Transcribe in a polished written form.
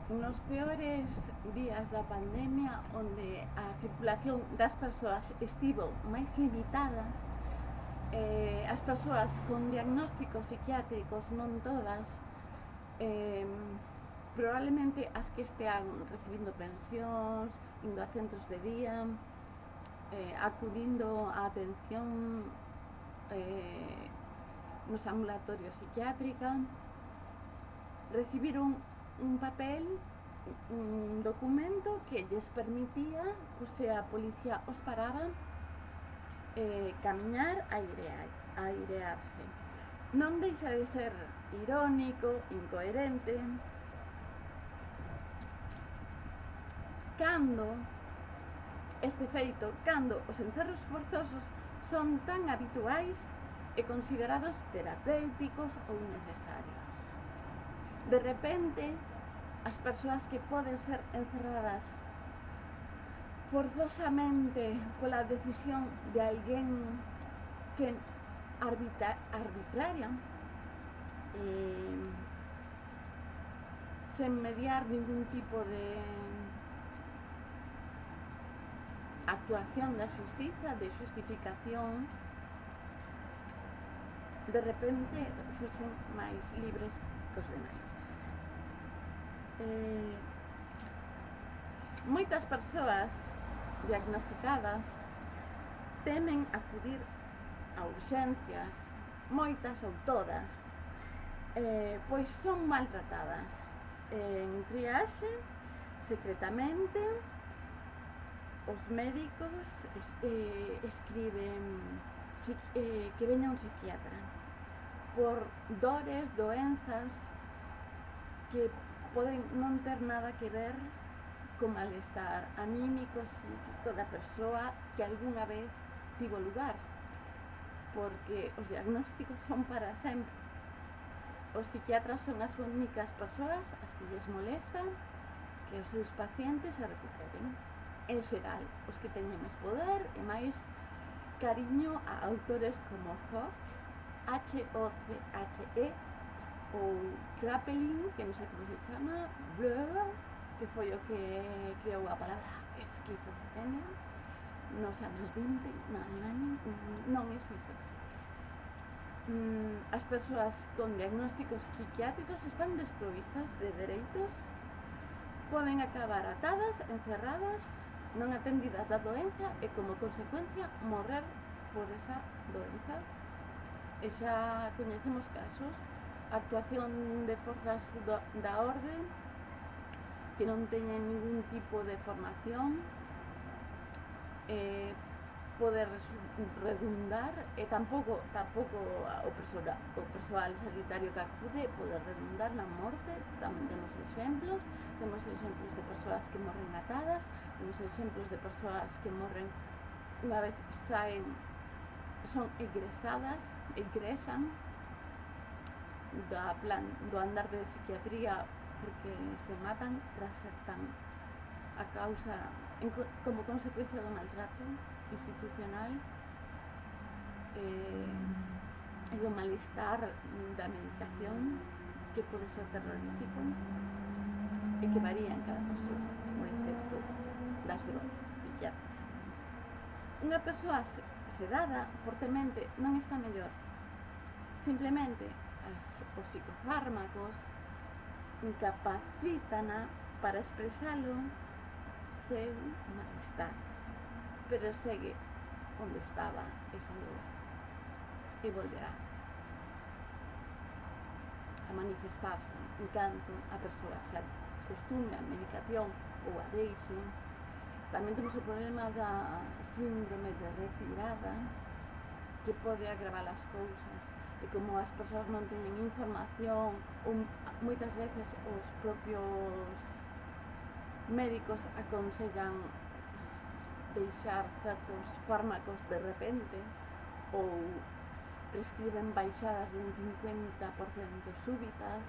Nos peores días da pandemia, onde a circulación das persoas estivo máis limitada, as persoas con diagnósticos psiquiátricos, non todas, probablemente as que estean recibindo pensións, indo a centros de día, acudindo á atención nos ambulatorios psiquiátrica, recibiron un papel, un documento que lles permitía, pois se a policía os paraba, camiñar, airearse. Non deixa de ser irónico, incoherente, cando este feito, cando os encerros forzosos son tan habituais e considerados terapéuticos ou necesarios. De repente, as persoas que poden ser encerradas forzosamente pola decisión de alguén que arbitraria, sen mediar ningún tipo de actuación da xustiza, de xustificación, de repente fosen máis libres que os demais. Moitas persoas diagnosticadas temen acudir a urxencias, moitas ou todas, pois son maltratadas en triaxe, secretamente. Os médicos escriben que veña un psiquiatra por dores, doenzas que poden non ter nada que ver co malestar anímico, psíquico da persoa que algunha vez tivo lugar, porque os diagnósticos son para sempre. Os psiquiatras son as únicas persoas as que lles molesta que os seus pacientes se recuperen. En xeral, os que teñen máis poder e máis cariño a autores como H.O.C.H.E. ou Kraepelin, que non sei como se chama, que foi o que creou a palabra esquizofrenia nos anos 20 na Alemanha. Non é suizo. As persoas con diagnósticos psiquiátricos están desprovistas de dereitos, poden acabar atadas, encerradas, non atendidas da doenza e como consecuencia morrer por esa doenza. E xa coñecemos casos, actuación de forzas da orde que non teñen ningún tipo de formación, poder redundar, e tampouco o persoal sanitario que acude poder redundar na morte. Tamén temos exemplos de persoas que morren atadas, temos exemplos de persoas que morren unha vez son egresan do andar de psiquiatría, porque se matan tras ser tan a causa como consecuencia do maltrato institucional e do malestar da medicación, que pode ser terrorífico e que varía en cada persoa o efecto das drogas psiquiátricas. Unha persoa sedada fortemente non está mellor, simplemente os psicofármacos incapacítana para expresalo seu malestar, pero segue onde estaba esa dor e volverá a manifestarse en canto a persoa se acostume a medicación ou a deixe. Tamén temos o problema da síndrome de retirada, que pode agravar as cousas, e como as persoas non teñen información, ou moitas veces os propios médicos aconsellan deixar certos fármacos de repente, ou prescriben baixadas de un 50% súbitas.